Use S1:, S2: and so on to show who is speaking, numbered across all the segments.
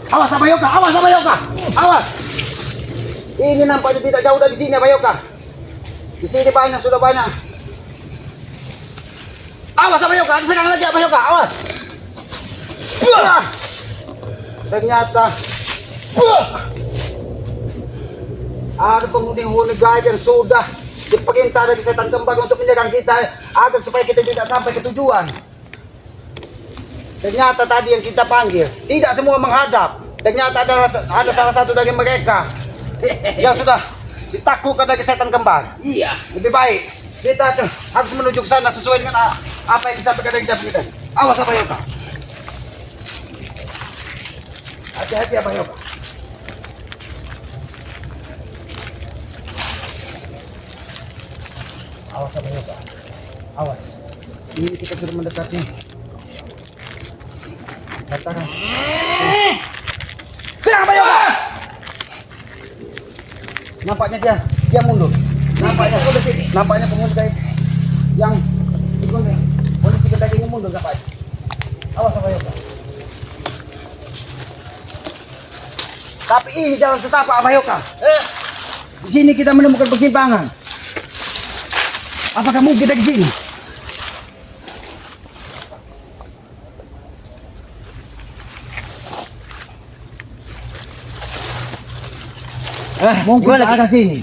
S1: Awas Abayoka, awas Abayoka, awas. Ini nampaknya tidak jauh dari sini Abayoka. Di sini banyak, sudah banyak. Awas Abayoka, ada sekarang lagi Abayoka, awas. Ternyata ada penghuni-huni gaib yang sudah diperintah dari setan kembar untuk menyerang kita agar supaya kita tidak sampai ke tujuan. Ternyata tadi yang kita panggil tidak semua menghadap. Ternyata ada salah satu dari mereka yang sudah ditaklukkan dari setan kembar.
S2: Iya.
S1: Lebih baik kita harus menuju ke sana sesuai dengan apa yang disampaikan dari kita. Awas Abayoka. Hati-hati Abayoka. Awas Abayoka. Awas. Ini kita sudah mendekati. Katakan. Serang Abayoka. Nampaknya dia mundur. Nampaknya penghuni gaib yang kondisi kendalinya mundur nampaknya. Awas Abayoka. Tapi ini jalan setapak Abayoka. Di sini kita menemukan persimpangan. Apakah mungkin kita di sini? Mungkin kita ke sini.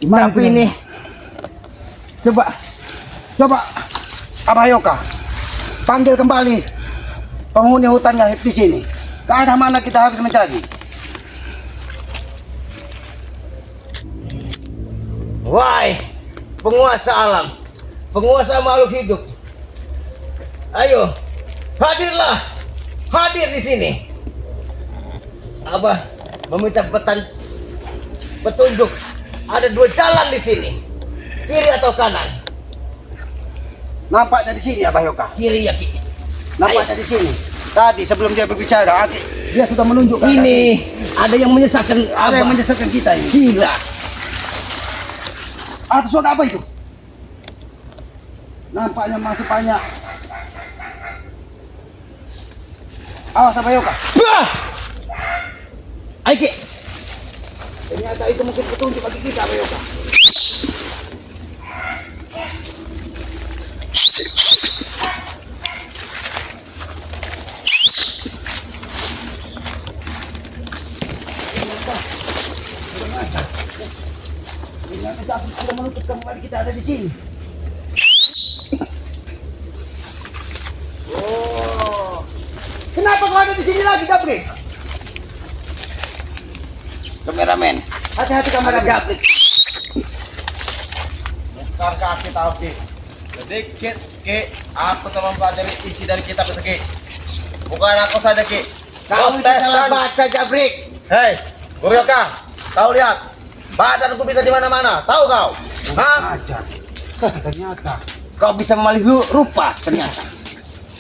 S1: Gimana tapi ini? Coba Abayoka panggil kembali penghuni hutan gaib di sini. Ke arah mana kita harus mencari?
S2: Wahai penguasa alam, penguasa makhluk hidup. Ayo, hadirlah. Hadir di sini. Abah meminta petunjuk. Ada dua jalan di sini. Kiri atau kanan?
S1: Nampaknya di sini Abayoka.
S2: Kiri ya, Ki.
S1: Nampaknya di sini. Tadi sebelum dia berbicara, dia sudah menunjukkan.
S2: Ini ada yang menyesatkan.
S1: Ada yang menyesatkan kita ini.
S2: Gila.
S1: Atas suara apa itu? Nampaknya masih banyak. Awas Abayoka.
S2: Ayo Ki.
S1: Ternyata itu mungkin petunjuk bagi kita Abayoka. Ternyata David sudah menutup kembali kita ada di sini. Oh, kenapa kau ada di sini lagi, David?
S2: Kameramen.
S1: Hati-hati kameramen.
S2: Gabrik.
S3: Bukan kaki tahu Ki. Sedikit Ki, aku telah mempelajari isi dari kitab itu Ki. Bukan aku saja Ki.
S2: Kau itu salah baca, Jabrik.
S3: Hei, Guryoka, kau lihat. Badanku bisa di mana-mana. Tahu kau? Hah?
S1: Ajar. Ternyata.
S2: Kau bisa memalih rupa ternyata.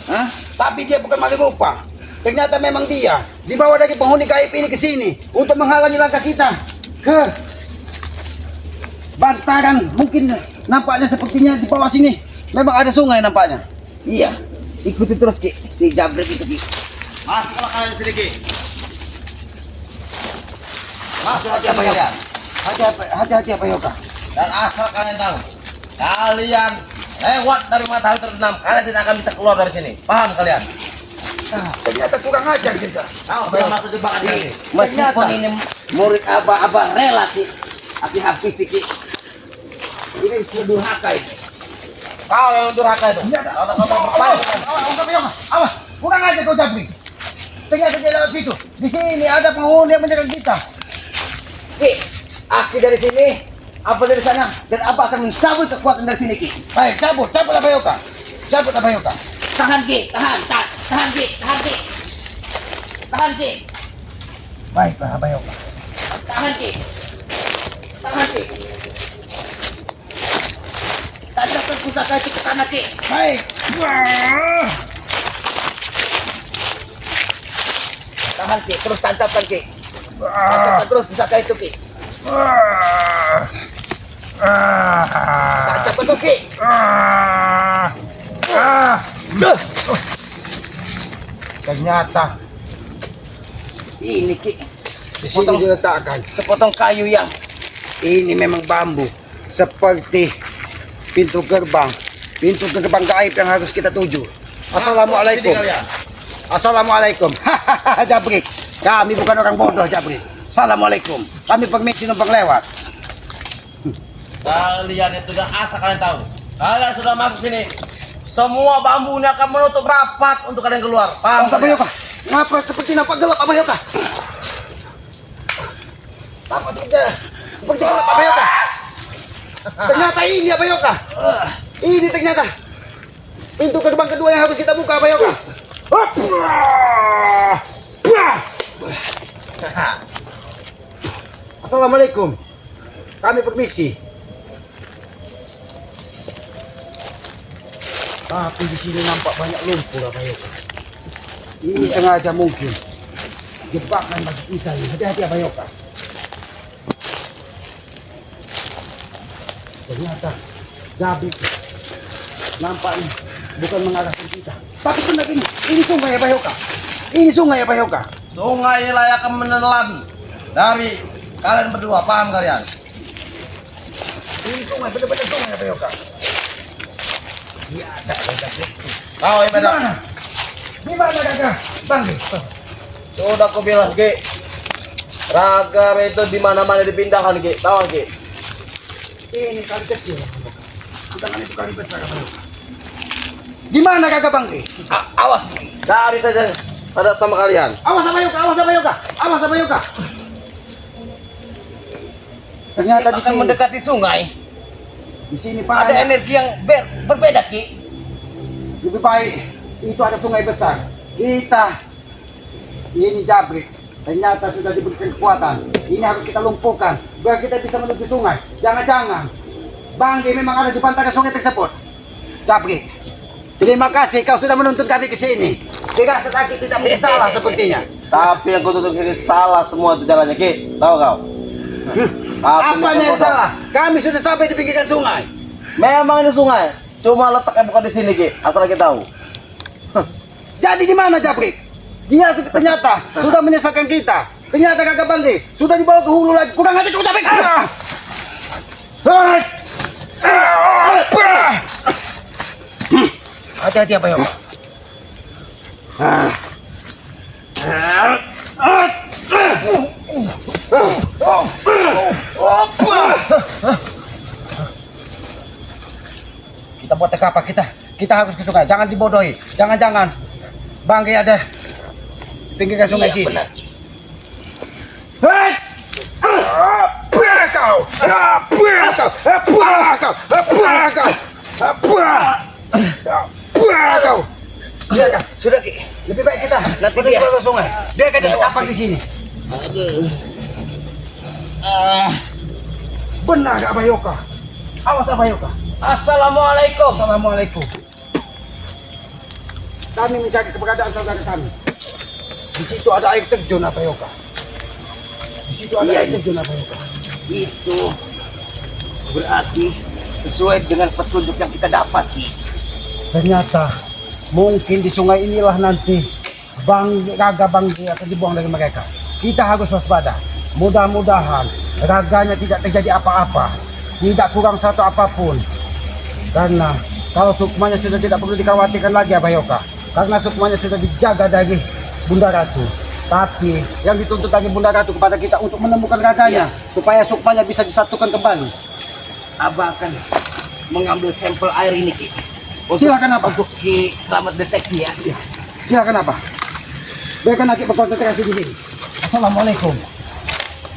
S1: Hah? Tapi dia bukan maling rupa. Ternyata memang dia dibawa dari penghuni gaib ini ke sini untuk menghalangi langkah kita ke bantaran. Mungkin nampaknya sepertinya di bawah sini memang ada sungai nampaknya.
S2: Iya. Ikuti terus Ki. Si Jabrik itu Ki.
S3: Masuklah kalian sini Ki. Masuk
S1: Hati-hati
S3: kalian.
S1: Hati-hati Abayoka.
S3: Dan asal kalian tahu, kalian lewat dari matahari terbenam, kalian tidak akan bisa keluar dari sini. Paham kalian?
S1: Ternyata kurang ajar kita.
S3: Kau sudah masuk jebakan ini.
S2: Meskipun ini murid Abah rela Ki. Tapi habis Ki. Ini durhaka itu.
S3: Kau yang durhaka itu.
S1: Awas, kurang ajar kau Jabri. Ternyata dia lewat situ. Di sini ada penghuni yang menyerang kita.
S2: Ki, Aki dari sini, apa dari sana, dan apa akan mencabut kekuatan dari sini Ki.
S1: Baik, cabut Abayoka. Cabut Abayoka.
S2: Tahan Ki, tahan Ki. Tahan Ki.
S1: Baiklah Abayoka.
S2: Tahan Ki. Tancapkan pusaka itu ke tanah Ki.
S1: Baik.
S2: Tahan Ki, terus tancapkan Ki. Tancapkan terus pusaka itu Ki. Tancapkan terus Ki.
S1: Ternyata
S2: Ini Ki,
S1: Di sini diletakkan.
S2: sepotong kayu yang
S1: Ini memang bambu. Seperti pintu gerbang. Pintu gerbang gaib yang harus kita tuju. Assalamualaikum.
S3: Sini kalian.
S1: Assalamualaikum. Hahaha, Jabrik. Kami bukan orang bodoh, Jabrik. Assalamualaikum. Kami permisi numpang lewat.
S3: Kalian itu sudah asal kalian tahu. Kalian sudah masuk sini. Semua bambu ini akan menutup rapat untuk kalian keluar. Paham?
S1: Apa
S3: kalian?
S1: Yoka? Ngapa seperti nampak gelap apa Yoka? Apa tidak? Seperti gelap apa Yoka? Ternyata ini apa Yoka? Ini ternyata pintu gerbang kedua yang harus kita buka apa Yoka? Assalamualaikum. Kami permisi. Tapi di sini nampak banyak lumpur apa Yoka? Ini sengaja mungkin jebakan bagi kita ini. Hati-hati apa Yoka? Ternyata Jabrik nampaknya bukan mengarahkan kita. Tapi benar ini sungai apa Yoka? Ini sungai apa Yoka?
S3: Sungai ini layak menelan dari kalian berdua. Paham kalian?
S1: Ini sungai, benar-benar sungai apa Yoka?
S3: Tahu ya beda.
S1: Di mana Gagah? Bang.
S3: Sudah aku bilang Ki. Ragam itu di mana-mana dipindahkan Ki. Tahu Ki?
S1: Ini kali kecil. Bukan itu kali besar apa Yoka? Di mana Gagah Bang?
S2: awas Ki.
S3: Cari saja ada sama kalian.
S1: Awas sama Yoka, awas sama Yoka, awas sama Yoka. Ternyata di
S2: Akan
S1: sini,
S2: mendekati sungai.
S1: di sini
S2: Ada
S1: Pak.
S2: energi yang berbeda Ki.
S1: Lebih baik itu ada sungai besar. Kita ini Jabrik. Ternyata sudah diberikan kekuatan. Ini harus kita lumpuhkan biar kita bisa menuju sungai. Jangan-jangan Banggi memang ada di pantai sungai tersebut. Jabrik, terima kasih kau sudah menuntun kami ke sini. Tidak setaki tidak mungkin salah sepertinya.
S3: Tapi yang kau tutup ini salah semua itu jalannya Ki. Tahu kau?
S1: Apanya yang salah? Kami sudah sampai di pinggiran sungai.
S3: Memang ini sungai. Cuma letaknya bukan di sini Ki. Asal kita tahu.
S1: Jadi di mana Jabrik? Dia ternyata sudah menyesatkan kita. Ternyata Kakak Banggi sudah dibawa ke hulu lagi. Kurang aja kau Jabrik. Hati-hati apa Yoka? Kita buat teka apa kita harus ke sungai. Jangan dibodohi. Jangan-jangan Banggi ada pinggir sungai
S2: Iya,
S1: sini.
S2: benar.
S1: Hei! Apa kau? Apa kau? Apa kau? Apa kau? Apa kau?
S2: Sudah Ki.
S1: Lebih baik kita
S2: Nanti
S1: pergi
S2: dia.
S1: ke sungai. Biar kita tapak di sini.
S2: Aduh.
S1: Benar gak Bayoka? Awas Bayoka.
S2: Assalamualaikum.
S1: Assalamualaikum. Kami mencari keberadaan saudara kami. Di situ ada air terjun Bayoka. Di situ ada
S2: Iya,
S1: air terjun Bayoka.
S2: Itu berarti sesuai dengan petunjuk yang kita dapat Ki.
S1: Ternyata mungkin di sungai inilah nanti raga Banggi akan dibuang dari mereka. Kita harus waspada. Mudah-mudahan raganya tidak terjadi apa-apa, tidak kurang satu apapun. Karena kalau sukmanya sudah tidak perlu dikhawatirkan lagi Bayoka. Karena sukmanya sudah dijaga dari Bunda Ratu. Tapi yang dituntut dari Bunda Ratu kepada kita untuk menemukan raganya supaya sukmanya bisa disatukan kembali.
S2: Abah akan mengambil sampel air ini Ki.
S1: Silakan apa?
S2: Untuk Ki selamat deteksi ya.
S1: Silakan apa? Biarkan Aki berkonsentrasi di sini. Assalamualaikum.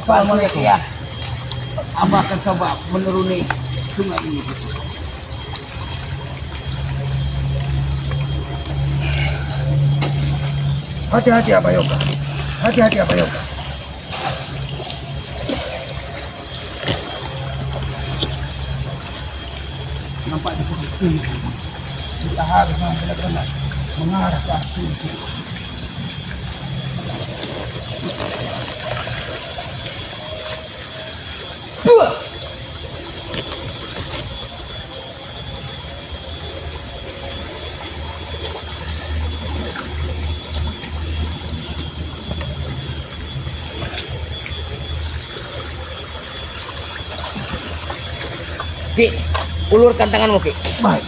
S2: Assalamualaikum ya. Abah akan coba menuruni sungai ini.
S1: Hati-hati Bayoka. Hati-hati Bayoka. Nampak di pohon ini. Kita harus benar-benar mengarah ke arah sini.
S2: Ulurkan tanganmu, Ki.
S1: Baik.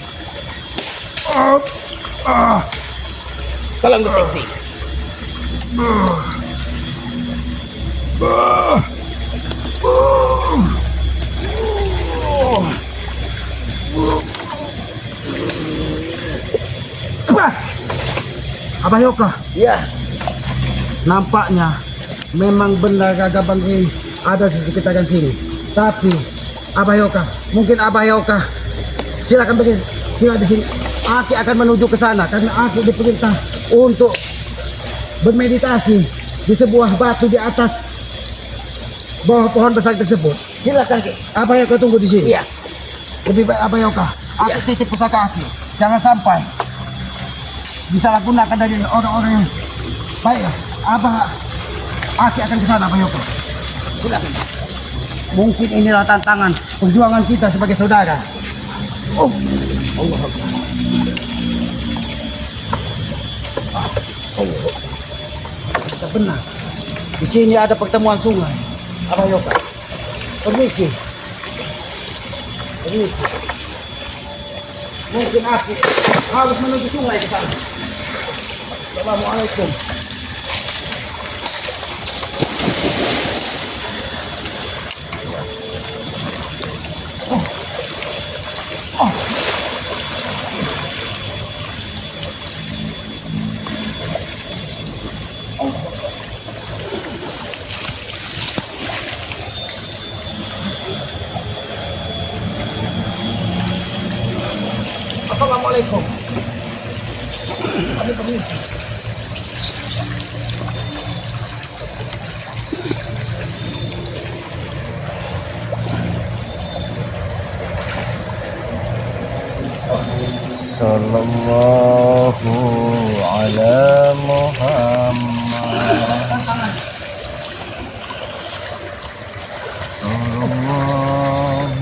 S2: Tolong deteksi.
S1: Abah Yoka,
S2: Ya,
S1: nampaknya memang benar Gagabang ini ada di sekitaran sini. Tapi Abah Yoka, mungkin Abah Yoka silakan pergi tinggal di sini. Aki akan menuju ke sana karena Aki diperintah untuk bermeditasi di sebuah batu di atas bawah pohon besar tersebut.
S2: silakan, Ki.
S1: Abah Yoka tunggu di sini.
S2: Iya.
S1: Lebih baik Abah Yoka, Aki
S2: Iya.
S1: titip pusaka Aki. Jangan sampai disalahgunakan dari orang-orang yang baik. Abah Aki akan ke sana Abah Yoka.
S2: Silakan.
S1: Mungkin inilah tantangan perjuangan kita sebagai saudara.
S2: Oh, Allah Akbar. Allah.
S1: Kita benar. Di sini ada pertemuan sungai. Abah Yoka. Permisi. Permisi. Mungkin aku harus menuju sungai ke sana. Assalamualaikum. Assalamualaikum. Kami permisi.
S3: Sallallahu ala Muhammad. Sallallahu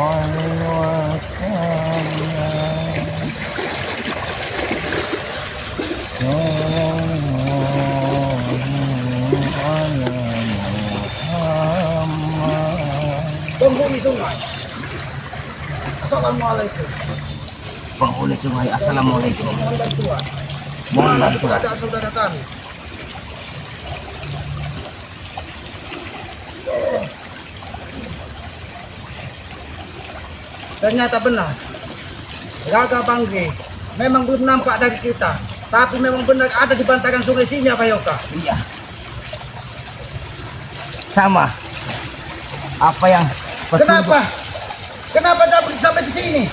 S3: alaihi wasallam. Sallallahu ala Muhammad.
S1: Penghuni sungai. Assalamualaikum.
S2: Penghuni sungai, assalamualaikum.
S1: Mohon bantuan.
S2: Mohon bantuan.
S1: Keadaan saudara kami. Ternyata benar. Gagabang memang belum nampak dari kita. Tapi memang benar ada di bantaran sungai sini Abah Yoka.
S2: Iya. Sama. Apa yang petunjuk-
S1: Kenapa? Kenapa Jabrik sampai ke sini?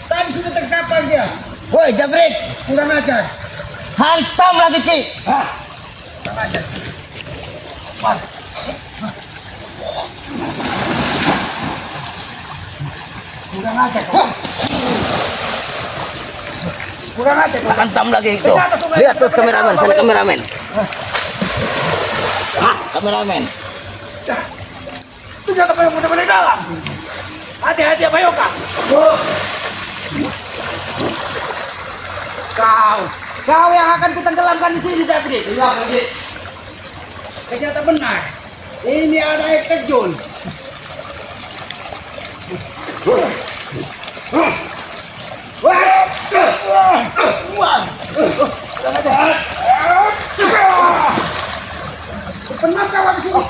S1: Tadi sudah terkapar dia.
S2: Woi, Jabrit,
S1: Kurang ajar.
S2: hantam lagi, Ki.
S1: Hah? Kurang ajar. Wah. Kurang ajar. kau. Kurang ajar. kau.
S2: Hantam lagi itu. Lihat terus kameramen, sana kameramen. Ah, kameramen.
S1: Itu jangan banyak mudah-mudahan dalam. Hati-hati Abah Yoka. Kau yang akan kutenggelamkan di sini, Jabrik. Iya, Jabrik. Ternyata benar. Ini ada air terjun. Benar kau di sini.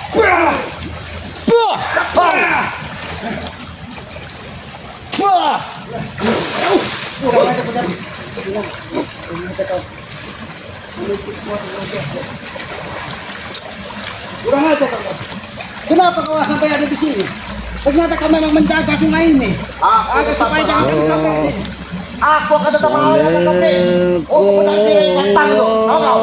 S1: Kurang ajar, benar. Kurang ajar kau. Kenapa kau sampai ada di sini? Ternyata kau memang menjaga sungai ini. Agar supaya jangan kami sampai ke sini. Aku akan tetap mengawal kami. Oh, benar diri setan itu. Tahu kau?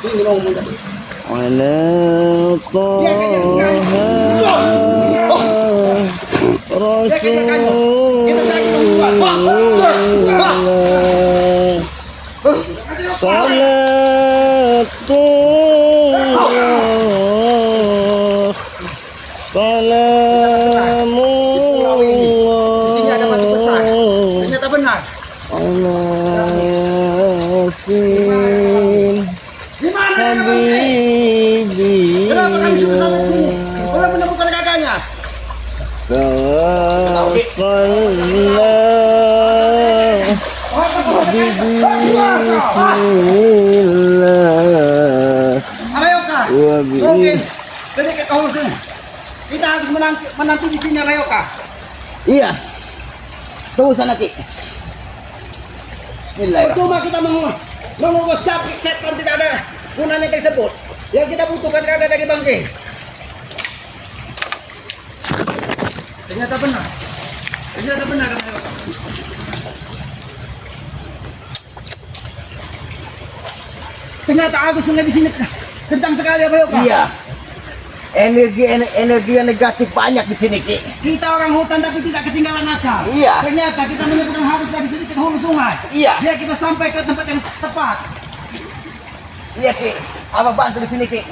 S1: Ini mau menjadi. Dia kayaknya kayu. Dia kayaknya kayu. Kita cari perempuan. Di sini ada batu besar. Ternyata benar. Di mana?
S2: Bismillah.
S1: Abayoka,
S2: Wabi.
S1: mungkin sedikit kahulusin. Kita harus menanti di sini, Abayoka.
S2: Iya. Tunggu sana, Ki. Bismillahirrahmanirrahim.
S1: Cuma kita mengurus capik setan tidak ada gunanya tersebut. Yang kita butuhkan ada dari bangke. Ternyata benar. Ternyata benar, Abayoka. Ternyata aku sungai di sini kencang sekali, Abayoka.
S2: Iya. Energi yang negatif banyak di sini, Ki.
S1: Kita orang hutan tapi tidak ketinggalan akal.
S2: Iya.
S1: Ternyata kita menyebutkan harus dari sini ke hulu sungai.
S2: Iya.
S1: Biar kita sampai ke tempat yang tepat.
S2: Iya, Ki. Abang bantu di sini, Ki.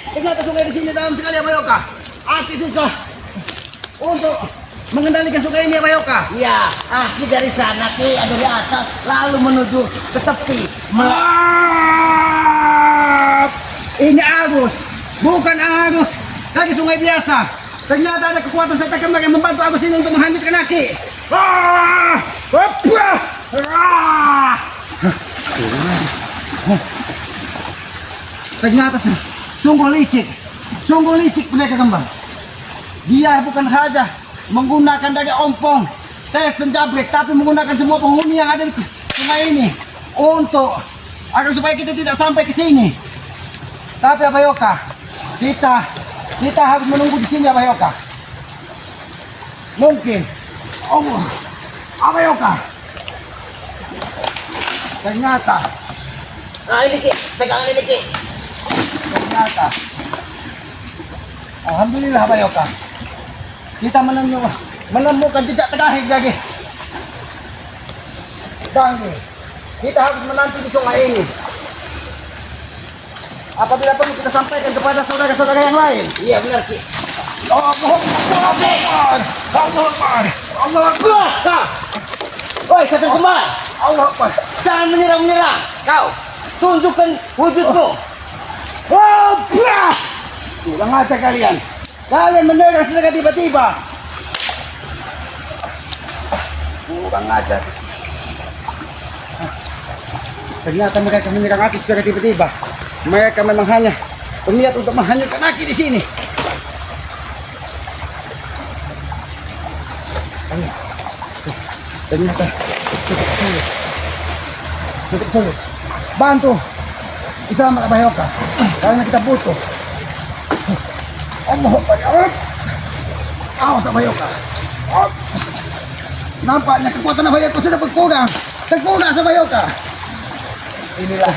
S1: Ternyata sungai di sini dalam sekali, Abayoka. Aki susah untuk mengendalikan sungai ini, Abayoka.
S2: Iya. Aki dari sana, Ki. Dari atas. Lalu menuju ke tepi.
S1: Ini arus, bukan arus dari sungai biasa. Ternyata ada kekuatan setan kembar yang membantu arus ini untuk menghanyutkan Aki. Ternyata sungguh licik mereka kembang. Dia bukan saja menggunakan dari ompong, tes dan jabrek, tapi menggunakan semua penghuni yang ada di sungai ini untuk agar supaya kita tidak sampai ke sini. Tapi Abayoka, kita harus menunggu di sini, Abayoka. Mungkin Allah, Abayoka. Ternyata
S2: Nah, ini, Ki. Pegangan ini, Ki.
S1: ternyata alhamdulillah, Abayoka, kita menemukan jejak terakhir lagi. Bangke, kita harus menanti di sungai ini. Apabila perlu kita sampaikan kepada saudara-saudara yang lain.
S2: Iya, benar, Ki.
S1: Allah Akbar, Allah Akbar, Allah Akbar,
S2: Woi, setan kembar.
S1: Allah Akbar.
S2: Jangan menyerang. Kau tunjukkan wujudmu.
S1: Akbar. Kurang ajar kalian. Kalian menyerang secara tiba-tiba. Kurang ajar. Ternyata mereka menyerang Aki secara tiba-tiba. Mereka memang hanya berniat untuk menghanyutkan Aki di sini. Ternyata cukup sulit. Bantu Islam Abayoka karena kita butuh. Allah Akbar. Awas Abayoka. Nampaknya kekuatan Abayoka sudah berkurang. Terkuras Abayoka.
S2: Inilah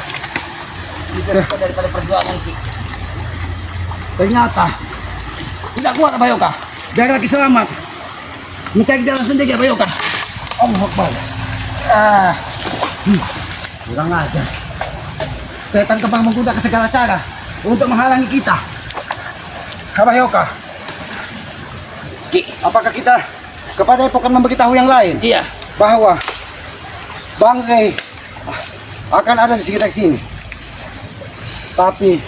S2: sisa-sisa daripada perjuangan, Ki.
S1: Ternyata tidak kuat Abayoka. Biar lagi selamat. Mencari jalan sendiri Abayoka. Allah Akbar. Kurang ajar. Setan kembang menggunakan segala cara untuk menghalangi kita. Abayoka,
S2: Ki.
S1: apakah kita kepada epokan memberitahu yang lain
S2: Iya.
S1: bahwa bangkai akan ada di sekitar sini? Tapi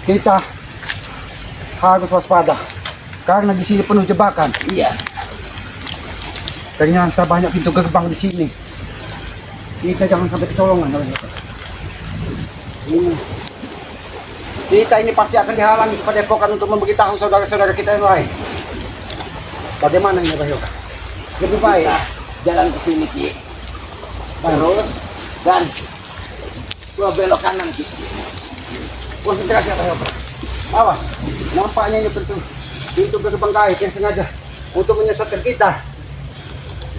S1: kita harus waspada karena di sini penuh jebakan.
S2: Iya.
S1: Ternyata banyak pintu gerbang di sini. Kita jangan sampai kecolongan. Kita ini pasti akan dihalangi pada epokan untuk memberitahu saudara-saudara kita yang lain. Bagaimana ini, Abayoka? Lebih baik
S2: Kita jalan ke sini, Ki. Terus dan gua belok kanan, Ki.
S1: konsentrasi, Abayoka. Awas, nampaknya ini pintu gerbang gaib yang sengaja untuk menyesatkan kita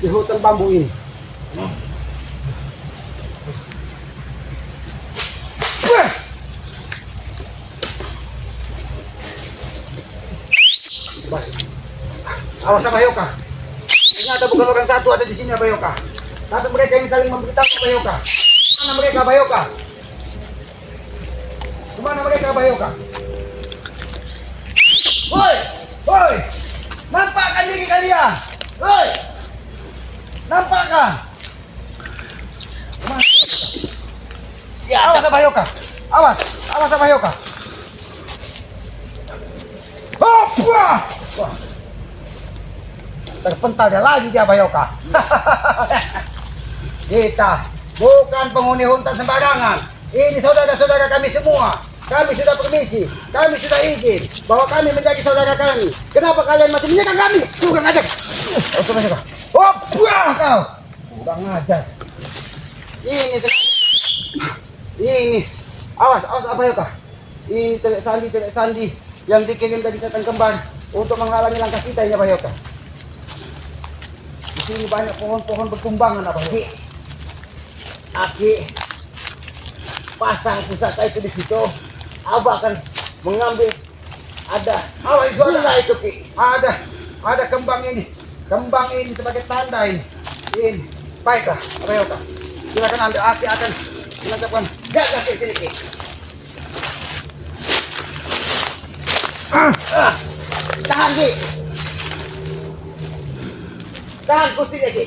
S1: di hutan bambu ini. Awas Abayoka. Ternyata bukan orang satu ada di sini Abayoka. Tapi mereka yang saling memberitahu Abayoka. Kemana mereka Bayoka? Kemana mereka Bayoka? Woi, woi, nampakkan diri kalian. Woi, nampakkan. Kemana?
S2: Ya,
S1: Awas Bayoka, awas, awas Bayoka. Hop, wah, wah. Terpental dia lagi dia Bayoka. Kita bukan penghuni hutan sembarangan. Ini saudara-saudara kami semua. Kami sudah permisi, kami sudah izin bahwa kami menjadi saudara kami. Kenapa kalian masih menyerang kami? Kurang ajar. Oke, Bayoka. Hop, wah kau. Kurang ajar. Ini ini. Awas, awas Bayoka. Ini telek sandi yang dikirim dari setan kembar untuk menghalangi langkah kita ya Bayoka. Di sini banyak pohon-pohon bertumbangan apa ya?
S2: Aki pasang pusaka itu di situ. Abah akan mengambil ada
S1: Awas itu ada.
S2: bunga itu Ki.
S1: Ada kembang ini. Kembang ini sebagai tanda ini. Ini. Baiklah, Bayoka. Silakan ambil, Aki akan menangkapkan.
S2: Jaga ke sini Ki. Tahan Ki. Tahan kustinya Ki.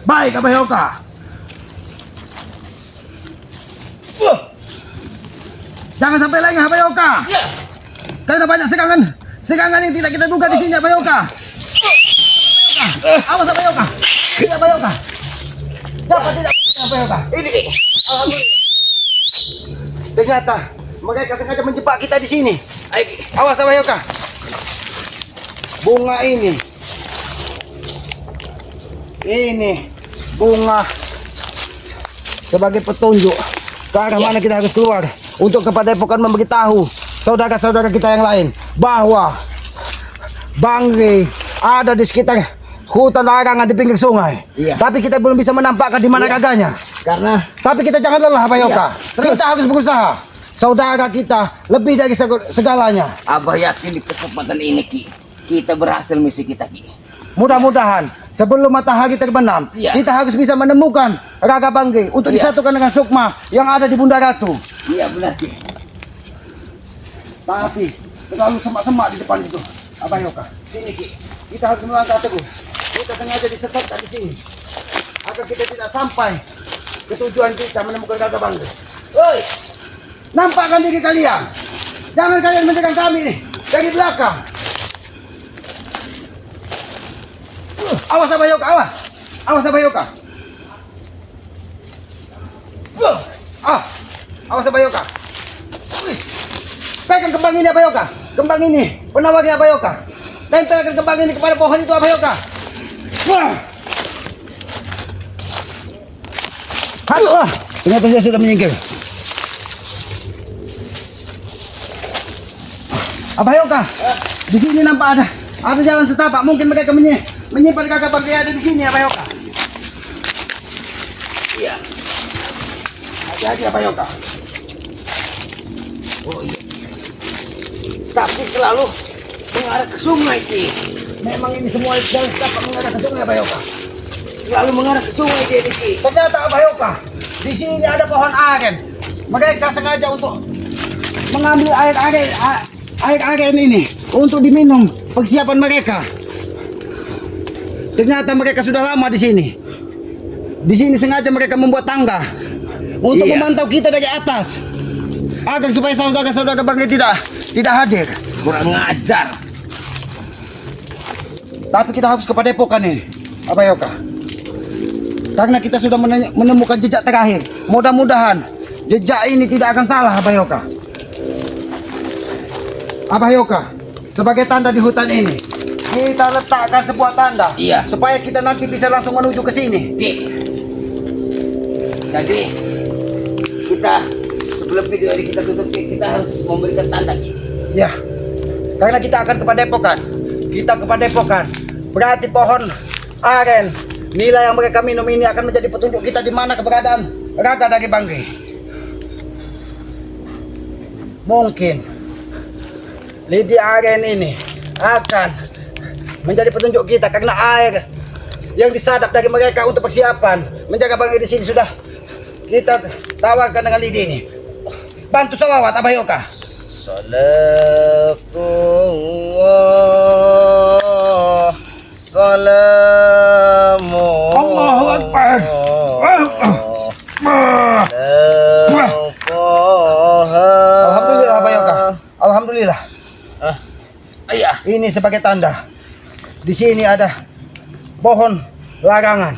S1: Baik, Bayoka. Jangan sampai lengah, Bayoka.
S2: Ya.
S1: Karena banyak serangan yang tidak kita duga di sini, Bayoka. Awas, Bayoka. Tidak, Bayoka. Dapat tidak, Bayoka.
S2: Ini Ki.
S1: Alhamdulillah. Ternyata mereka sengaja menjebak kita di sini.
S2: Ayo Ki.
S1: Awas, Bayoka. Bunga ini bunga sebagai petunjuk ke arah mana kita harus keluar untuk kepada Padepokan memberitahu saudara-saudara kita yang lain bahwa Bangre ada di sekitar hutan larangan di pinggir sungai.
S2: Iya.
S1: Tapi kita belum bisa menampakkan di mana gaganya.
S2: Karena
S1: Tapi kita jangan lelah, Bayoka.
S2: Iya.
S1: Kita harus berusaha. Saudara kita lebih dari segalanya.
S2: Abah yakin di kesempatan ini Ki, kita berhasil misi kita Ki.
S1: Mudah-mudahan sebelum matahari terbenam,
S2: Iya.
S1: kita harus bisa menemukan Raga Bangge untuk
S2: Iya.
S1: disatukan dengan Sukma yang ada di Bunda Ratu.
S2: Iya benar Ki.
S1: Tapi terlalu semak-semak di depan itu, Bayoka. Sini Ki, kita harus melangkah teguh. Kita sengaja disesatkan di sini agar kita tidak sampai ke tujuan kita menemukan Raga Bangge.
S2: Woi,
S1: Nampakkan diri kalian. Jangan kalian menyerang kami nih dari belakang. Awas Bayoka, awas. Awas Bayoka. Awas Bayoka. Pegang kembang ini Bayoka. Kembang ini penawarnya Bayoka. Tempelkan kembang ini kepada pohon itu Bayoka. Aduh, ternyata dia sudah menyingkir. Bayoka, di sini nampak ada jalan setapak. Mungkin mereka menyimpan kakak Bangge ada di sini Bayoka.
S2: iya.
S1: Hati-hati Bayoka.
S2: Oh iya. Tapi selalu mengarah ke sungai Ki.
S1: Memang ini semua jalan setapak mengarah ke sungai Bayoka.
S2: Selalu mengarah ke sungai jadi Ki.
S1: Ternyata Bayoka, di sini ada pohon aren. Mereka sengaja untuk mengambil air aren ini untuk diminum persiapan mereka. Ternyata mereka sudah lama di sini. Di sini sengaja mereka membuat tangga untuk
S2: Iya.
S1: memantau kita dari atas, agar supaya saudara-saudara Bangge tidak hadir.
S2: Kurang ajar.
S1: Tapi kita harus ke Padepokan ini, Bayoka. Karena kita sudah menemukan jejak terakhir. Mudah-mudahan jejak ini tidak akan salah, Bayoka. Bayoka, sebagai tanda di hutan ini, kita letakkan sebuah tanda.
S2: Iya.
S1: Supaya kita nanti bisa langsung menuju ke sini.
S2: Ki. Jadi kita sebelum video ini kita tutup Ki, kita harus memberikan tanda Ki.
S1: Ya. Karena kita akan ke Padepokan. Kita ke Padepokan. Berarti pohon aren nilai yang mereka minum ini akan menjadi petunjuk kita di mana keberadaan Raga dari Bangge. Mungkin lidi aren ini akan menjadi petunjuk kita karena air yang disadap dari mereka untuk persiapan menjaga Bangge di sini sudah kita tawagkan dengan lidi ini. Bantu salawat Abayoka.
S3: Salatullah salamu
S1: Allahu Akbar. Alhamdulillah Abayoka. Alhamdulillah.
S2: Iya.
S1: Ini sebagai tanda. Di sini ada pohon larangan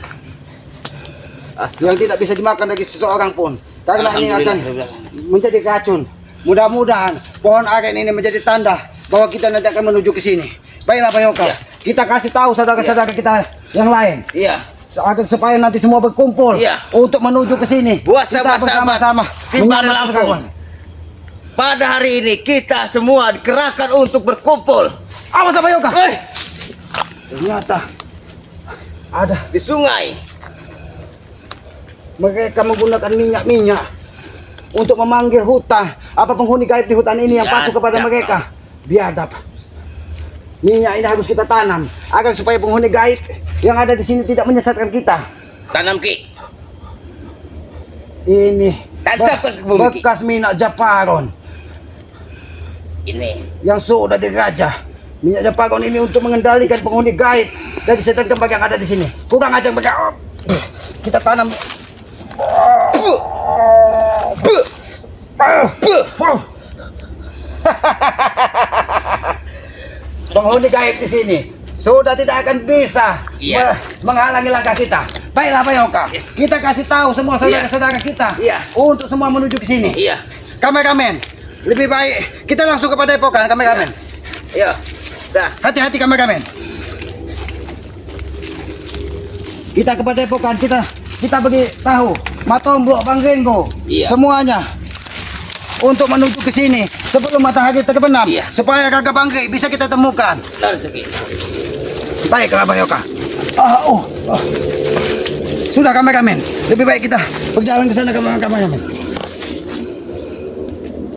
S1: yang tidak bisa dimakan bagi seseorang pun. Karena ini akan menjadi racun. Mudah-mudahan pohon aren ini menjadi tanda bahwa kita nanti akan menuju ke sini. Baiklah Bayoka,
S2: Iya.
S1: kita kasih tahu saudara-saudara kita yang lain.
S2: Iya.
S1: Agar supaya nanti semua berkumpul
S2: Iya.
S1: untuk menuju ke sini.
S2: Buat
S1: Kita
S2: sahabat-sahabat
S1: bersama-sama
S2: Timbal
S1: menyambut
S2: Lampung.
S1: perkakuan.
S2: Pada hari ini kita semua dikerahkan untuk berkumpul
S1: Awas Bayoka. Ternyata ada
S2: di sungai.
S1: mereka menggunakan minyak-minyak untuk memanggil hutan, apa penghuni gaib di hutan ini yang patuh kepada
S2: Biadab.
S1: mereka. Biadab. Minyak ini harus kita tanam agar supaya penghuni gaib yang ada di sini tidak menyesatkan kita.
S2: Tanam Ki.
S1: Ini
S2: Tancapkan ke bumi, Ki.
S1: bekas minyak Japaron
S2: Ini.
S1: yang sudah dirajah. Minyak Japaron ini untuk mengendalikan penghuni gaib dari setan kembang yang ada di sini. Kurang ajar mereka. Kita tanam. Penghuni gaib di sini sudah tidak akan bisa
S2: Iya.
S1: menghalangi langkah kita. Baiklah Bayoka, kita kasih tahu semua saudara-saudara kita
S2: Iya.
S1: untuk semua menuju ke sini.
S2: Iya.
S1: Kameramen, lebih baik kita langsung kepada Epokan, kameramen.
S2: Iya. Dah.
S1: Hati-hati kameramen. Kita kepada Epokan, kita bagi tahu Matombok, Bang Renggo,
S2: Iya.
S1: semuanya untuk menuju ke sini sebelum matahari terbenam,
S2: Iya.
S1: supaya Kakak Bangke bisa kita temukan.
S2: Taruh itu, Ki.
S1: Baiklah Bayoka. Sudah kameramen, lebih baik kita berjalan ke sana kameramen.